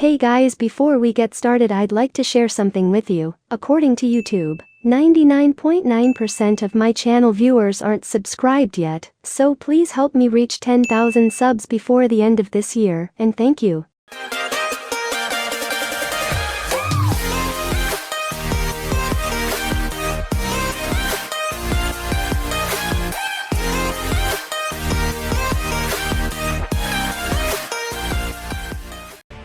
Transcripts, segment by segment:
Hey guys, before we get started, I'd like to share something with you. According to YouTube, 99.9% of my channel viewers aren't subscribed yet, so please help me reach 10,000 subs before the end of this year, and thank you.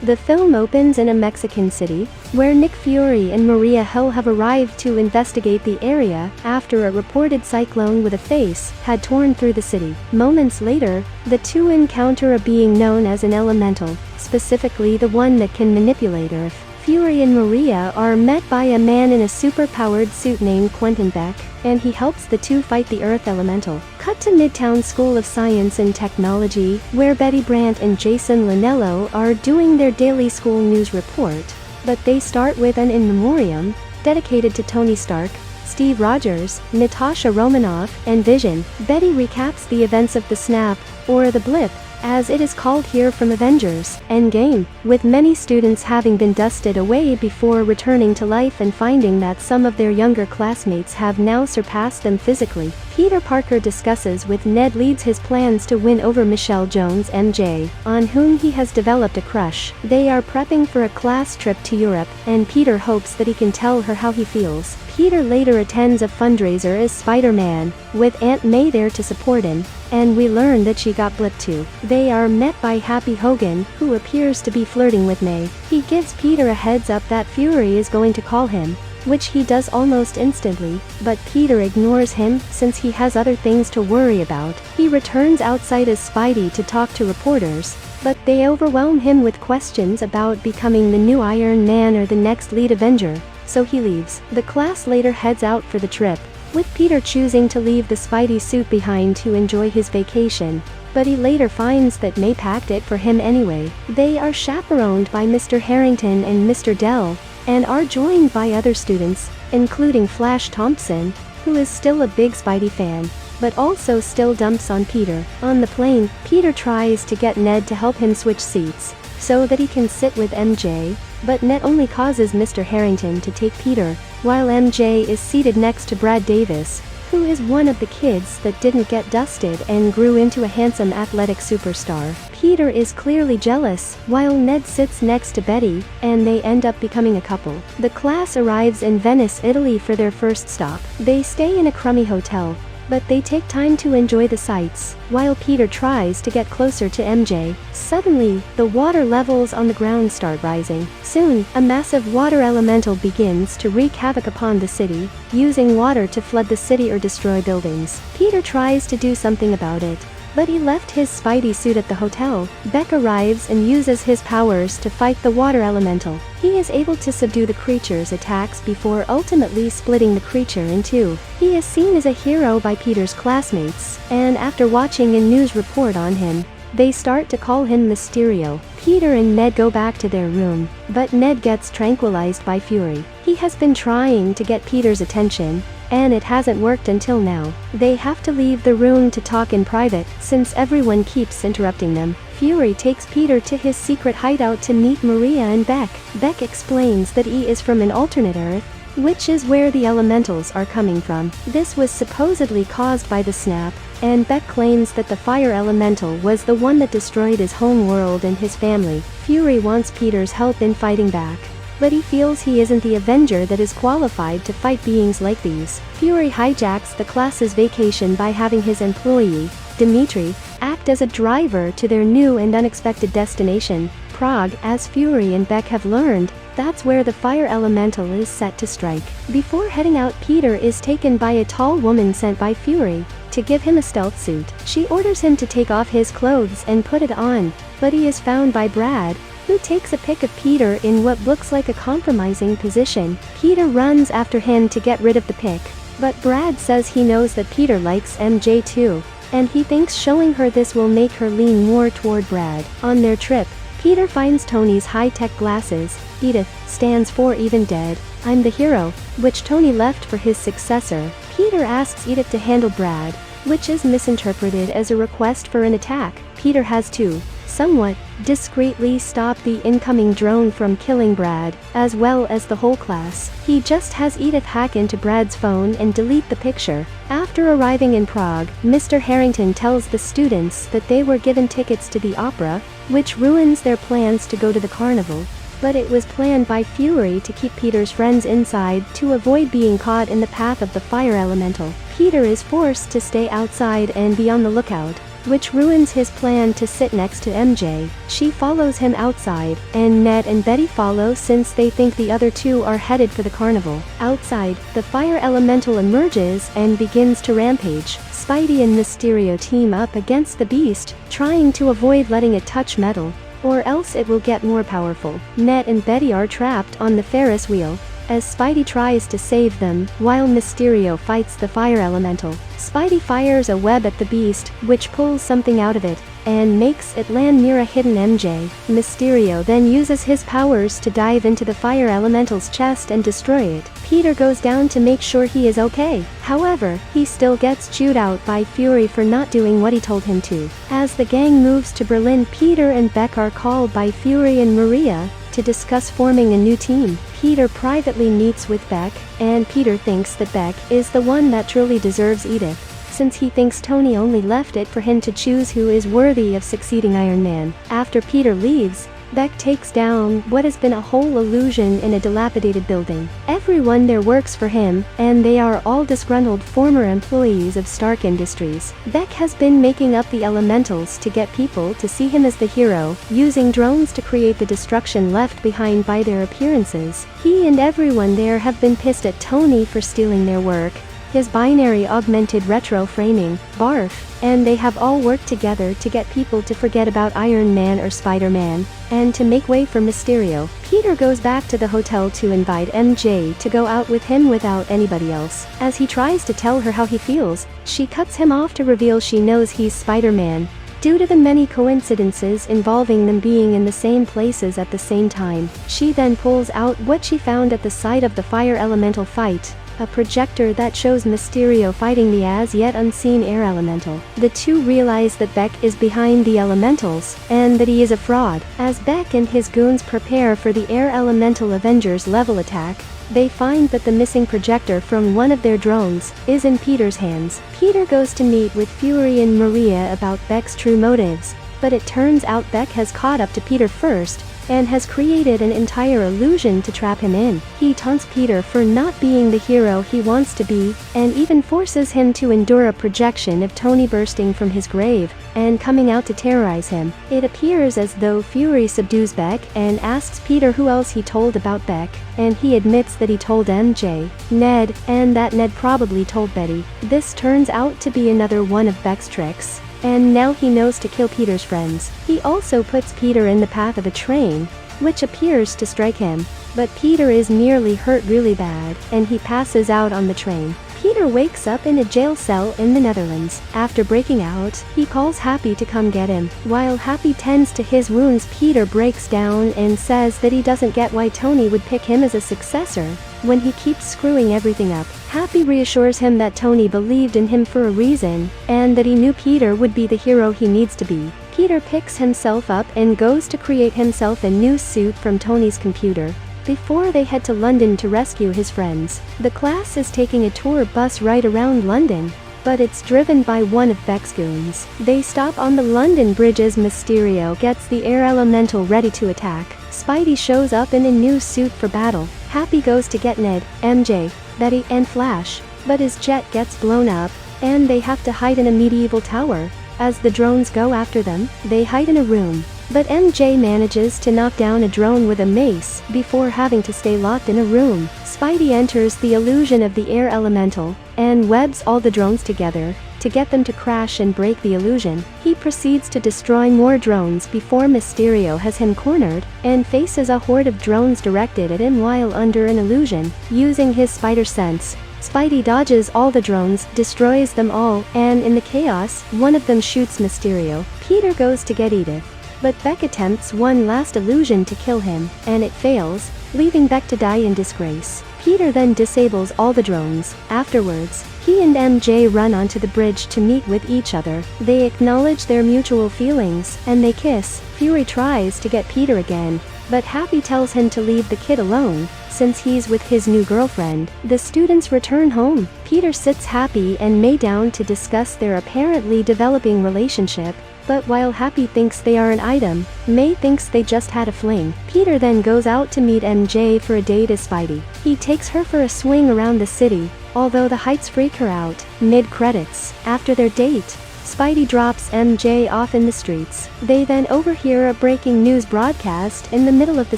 The film opens in a Mexican city, where Nick Fury and Maria Hill have arrived to investigate the area after a reported cyclone with a face had torn through the city. Moments later, the two encounter a being known as an elemental, specifically the one that can manipulate Earth. Fury and Maria are met by a man in a super-powered suit named Quentin Beck, and he helps the two fight the Earth Elemental. Cut to Midtown School of Science and Technology, where Betty Brant and Jason Linello are doing their daily school news report, but they start with an in memoriam, dedicated to Tony Stark, Steve Rogers, Natasha Romanoff, and Vision. Betty recaps the events of the snap, or the blip, as it is called here from Avengers Endgame, with many students having been dusted away before returning to life and finding that some of their younger classmates have now surpassed them physically. Peter Parker discusses with Ned Leeds his plans to win over Michelle Jones MJ, on whom he has developed a crush. They are prepping for a class trip to Europe, and Peter hopes that he can tell her how he feels. Peter later attends a fundraiser as Spider-Man, with Aunt May there to support him, and we learn that she got blipped too. They are met by Happy Hogan, who appears to be flirting with May. He gives Peter a heads up that Fury is going to call him, which he does almost instantly, but Peter ignores him since he has other things to worry about. He returns outside as Spidey to talk to reporters, but they overwhelm him with questions about becoming the new Iron Man or the next lead Avenger, so he leaves. The class later heads out for the trip, with Peter choosing to leave the Spidey suit behind to enjoy his vacation, but he later finds that May packed it for him anyway. They are chaperoned by Mr. Harrington and Mr. Dell, and are joined by other students, including Flash Thompson, who is still a big Spidey fan, but also still dumps on Peter. On the plane, Peter tries to get Ned to help him switch seats, so that he can sit with MJ, but Ned only causes Mr. Harrington to take Peter, while MJ is seated next to Brad Davis, who is one of the kids that didn't get dusted and grew into a handsome athletic superstar. Peter is clearly jealous, while Ned sits next to Betty, and they end up becoming a couple. The class arrives in Venice, Italy for their first stop. They stay in a crummy hotel, but they take time to enjoy the sights, while Peter tries to get closer to MJ. Suddenly, the water levels on the ground start rising. Soon, a massive water elemental begins to wreak havoc upon the city, using water to flood the city or destroy buildings. Peter tries to do something about it, but he left his Spidey suit at the hotel. Beck arrives and uses his powers to fight the water elemental. He is able to subdue the creature's attacks before ultimately splitting the creature in two. He is seen as a hero by Peter's classmates, and after watching a news report on him, they start to call him Mysterio. Peter and Ned go back to their room, but Ned gets tranquilized by Fury. He has been trying to get Peter's attention, and it hasn't worked until now. They have to leave the room to talk in private, since everyone keeps interrupting them. Fury takes Peter to his secret hideout to meet Maria and Beck. Beck explains that he is from an alternate Earth, which is where the elementals are coming from. This was supposedly caused by the snap, and Beck claims that the fire elemental was the one that destroyed his home world and his family. Fury wants Peter's help in fighting back, but he feels he isn't the Avenger that is qualified to fight beings like these. Fury hijacks the class's vacation by having his employee, Dimitri, act as a driver to their new and unexpected destination, Prague. As Fury and Beck have learned, that's where the fire elemental is set to strike. Before heading out, Peter is taken by a tall woman sent by Fury to give him a stealth suit. She orders him to take off his clothes and put it on, but he is found by Brad, who takes a pic of Peter in what looks like a compromising position. Peter runs after him to get rid of the pic, but Brad says he knows that Peter likes MJ too, and he thinks showing her this will make her lean more toward Brad. On their trip, Peter finds Tony's high-tech glasses. Edith stands for Even Dead, I'm the hero, which Tony left for his successor. Peter asks Edith to handle Brad, which is misinterpreted as a request for an attack. Peter has to, somewhat, discreetly stop the incoming drone from killing Brad, as well as the whole class. He just has Edith hack into Brad's phone and delete the picture. After arriving in Prague, Mr. Harrington tells the students that they were given tickets to the opera, which ruins their plans to go to the carnival. But it was planned by Fury to keep Peter's friends inside to avoid being caught in the path of the fire elemental. Peter is forced to stay outside and be on the lookout, which ruins his plan to sit next to MJ. She follows him outside, and Ned and Betty follow since they think the other two are headed for the carnival. Outside, the fire elemental emerges and begins to rampage. Spidey and Mysterio team up against the beast, trying to avoid letting it touch metal, or else it will get more powerful. Ned and Betty are trapped on the Ferris wheel, as Spidey tries to save them, while Mysterio fights the fire elemental. Spidey fires a web at the beast, which pulls something out of it, and makes it land near a hidden MJ. Mysterio then uses his powers to dive into the fire elemental's chest and destroy it. Peter goes down to make sure he is okay. However, he still gets chewed out by Fury for not doing what he told him to. As the gang moves to Berlin, Peter and Beck are called by Fury and Maria to discuss forming a new team. Peter privately meets with Beck, and Peter thinks that Beck is the one that truly deserves Edith, since he thinks Tony only left it for him to choose who is worthy of succeeding Iron Man. After Peter leaves, Beck takes down what has been a whole illusion in a dilapidated building. Everyone there works for him, and they are all disgruntled former employees of Stark Industries. Beck has been making up the elementals to get people to see him as the hero, using drones to create the destruction left behind by their appearances. He and everyone there have been pissed at Tony for stealing their work, his binary augmented retro framing, BARF, and they have all worked together to get people to forget about Iron Man or Spider-Man, and to make way for Mysterio. Peter goes back to the hotel to invite MJ to go out with him without anybody else. As he tries to tell her how he feels, she cuts him off to reveal she knows he's Spider-Man, due to the many coincidences involving them being in the same places at the same time. She then pulls out what she found at the site of the fire elemental fight, a projector that shows Mysterio fighting the as-yet unseen air elemental. The two realize that Beck is behind the elementals, and that he is a fraud. As Beck and his goons prepare for the air elemental Avengers level attack, they find that the missing projector from one of their drones is in Peter's hands. Peter goes to meet with Fury and Maria about Beck's true motives, but it turns out Beck has caught up to Peter first, and has created an entire illusion to trap him in. He taunts Peter for not being the hero he wants to be, and even forces him to endure a projection of Tony bursting from his grave, and coming out to terrorize him. It appears as though Fury subdues Beck and asks Peter who else he told about Beck, and he admits that he told MJ, Ned, and that Ned probably told Betty. This turns out to be another one of Beck's tricks, and now he knows to kill Peter's friends. He also puts Peter in the path of a train, which appears to strike him, but Peter is nearly hurt really bad, and he passes out on the train. Peter wakes up in a jail cell in the Netherlands. After breaking out, he calls Happy to come get him. While Happy tends to his wounds, Peter breaks down and says that he doesn't get why Tony would pick him as a successor when he keeps screwing everything up. Happy reassures him that Tony believed in him for a reason, and that he knew Peter would be the hero he needs to be. Peter picks himself up and goes to create himself a new suit from Tony's computer, before they head to London to rescue his friends. The class is taking a tour bus ride around London, but it's driven by one of Beck's goons. They stop on the London Bridge as Mysterio gets the air elemental ready to attack. Spidey shows up in a new suit for battle. Happy goes to get Ned, MJ, Betty, and Flash, but his jet gets blown up, and they have to hide in a medieval tower. As the drones go after them, they hide in a room, but MJ manages to knock down a drone with a mace before having to stay locked in a room. Spidey enters the illusion of the air elemental, and webs all the drones together to get them to crash and break the illusion. He proceeds to destroy more drones before Mysterio has him cornered, and faces a horde of drones directed at him while under an illusion. Using his spider sense, Spidey dodges all the drones, destroys them all, and in the chaos, one of them shoots Mysterio. Peter goes to get Edith, but Beck attempts one last illusion to kill him, and it fails, leaving Beck to die in disgrace. Peter then disables all the drones. Afterwards, he and MJ run onto the bridge to meet with each other. They acknowledge their mutual feelings, and they kiss. Fury tries to get Peter again, but Happy tells him to leave the kid alone, since he's with his new girlfriend. The students return home. Peter sits Happy and May down to discuss their apparently developing relationship, but while Happy thinks they are an item, May thinks they just had a fling. Peter then goes out to meet MJ for a date as Spidey. He takes her for a swing around the city, although the heights freak her out. Mid-credits, after their date, Spidey drops MJ off in the streets. They then overhear a breaking news broadcast in the middle of the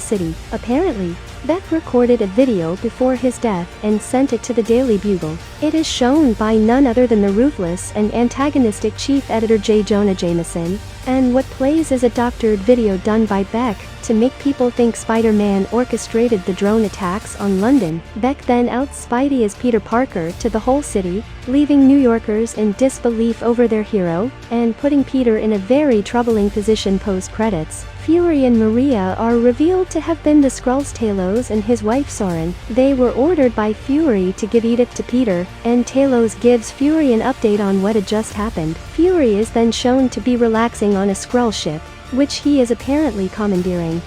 city. Apparently, Beck recorded a video before his death and sent it to the Daily Bugle. It is shown by none other than the ruthless and antagonistic chief editor J. Jonah Jameson, and what plays is a doctored video done by Beck to make people think Spider-Man orchestrated the drone attacks on London. Beck then outs Spidey as Peter Parker to the whole city, leaving New Yorkers in disbelief over their hero, and putting Peter in a very troubling position post-credits. Fury and Maria are revealed to have been the Skrulls Talos and his wife Soren. They were ordered by Fury to give Edith to Peter, and Talos gives Fury an update on what had just happened. Fury is then shown to be relaxing on a Skrull ship, which he is apparently commandeering.